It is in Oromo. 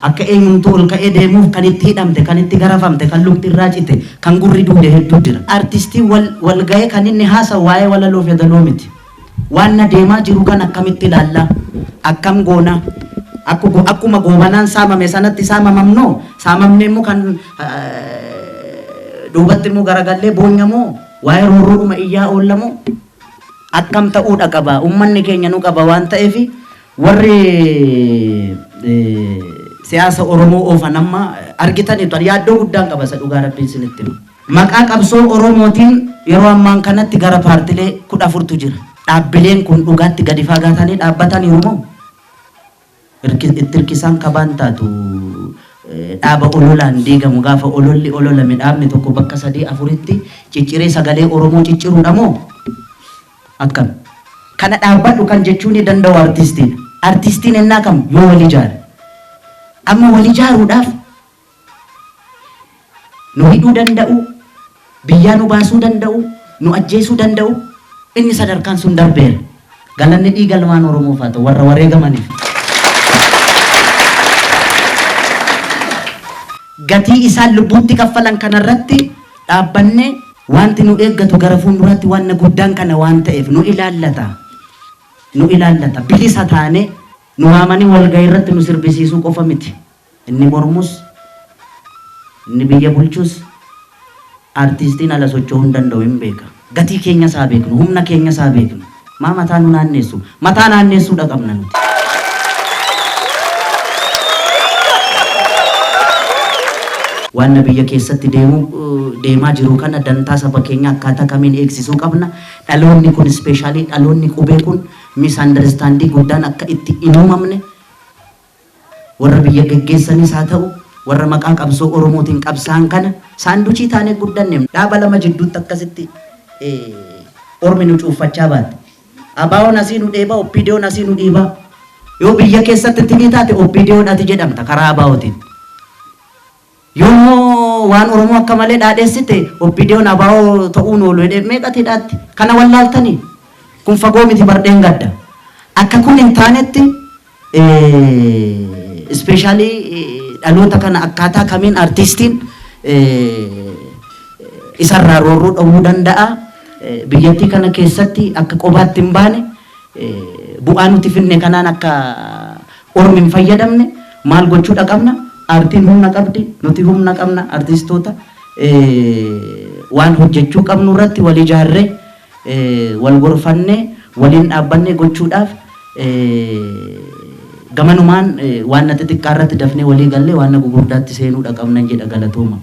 Akka eenyumtuu ol ka'ee deemuuf kan itti hidhamte, kan itti garafamte, kan lukti irraa cite, kan gurri duude hedduu jira. Artistii wal ga'ee kan inni haasa'u waa'ee walaloof yaadaloo miti. Waan na deemaa jiru kan akkamitti ilaalla, akkam goona, akkuma goobanaan saamame sanatti saamamamnoo, saamamne immoo kan duubatti immoo garagallee boonyamoo, waa'ee roorroodhuma iyyaa oollamoo, akkam ta'uudha qaba. Uummanni keenya nu qaba waan ta'eef warri siyaasa Oromoo oofan amma argitaniitu yaaddoo guddaan qaba isa dhugaa rabbiin isinitti himu. Maqaa qabsoo Oromootiin yeroo ammaan kanatti gara paartilee 14tu jira. Dhaabbileen kun dhugaatti gadi fagaatanii dhaabbataniiru moo? Itti hirkisaan kabaan taatu dhaaba ololaan diigamu gaafa ololli ololame dhaabni tokko bakka 3-4tti cicciree sagalee Oromoo cicciruudha moo? Akkam? Kana dhaabbadhu kan jechuun ni danda'u artistiin. Artistiin ennaa kam yoo wal ijaare. Amma wal ijaaruudhaaf nu hidhuu danda'u, biyyaa nu baasuu danda'u, nu ajjeesuu danda'u, inni sadarkaan sun darbeera. Galanni dhiiga ilmaan Oromoof haa ta'u warra wareegamaniif. Gatii isaan lubbuutti kaffalan kanarratti dhaabbanne wanti nu eeggatu gara fuulduraatti waan guddaan kana waan ta'eef nu ilaallata. Nu ilaallata. Bilisa taane nu waamanii walgahii irratti nu sirbisiisuu qofa miti. Inni mormus, inni biyya bulchus, artistiin ala socho'uu hin danda'u hin beeka. Gatii keenya isaa beeknu, humna keenya isaa beeknu. Maa mataa nu naanneessu? Mataa naanneessuudha qabna nuti. Waan biyya keessatti deemaa jiru kana dantaa saba keenya akkaataa kamiin eegsisuu qabna. Dhaloonni kun ispeeshaalii dhaloonni qubee kun misunderstanding guddaan akka itti hin uumamne warra biyya geggeessanis haa ta'u warra maqaa qabsoo Oromootiin qabsaan kana saanduchii taanee guddanne dhaaba lama jidduutti akkasitti ormi nu cuuffachaa baate. Abaawoon asii nu dheebaa, oppiidiyoon asii nu dhiibaa. Yoo biyya keessatti itti ni taate oppiidiyoodhaati jedhamta karaa abaawootiin. Yoo waan Oromoo akka malee dhaadheessite oppiidiyoon abaawoo ta'uun oolu jedhee meeqatti dhaatti? Kana wallaaltanii kun fagoo miti bardeen gadda. Akka kun hin taanetti ispeeshaalii dhaloota kana akkaataa kamiin artistiin isarraa roorroo dhowwuu danda'a. Biyyattii kana keessatti akka qobaatti hin baane bu'aa nuti finne kanaan akka ormi hin fayyadamne maal gochuudha qabna? Artiin humna qabdi, nuti humna qabna artistoota waan hojjechuu qabnu irratti wal ijaarree wal gorfannee waliin dhaabbanne gochuudhaaf gamanumaan waan xixiqqaa irratti dafnee walii gallee waan gugurdaatti seenuudha qabna jedha galatooma.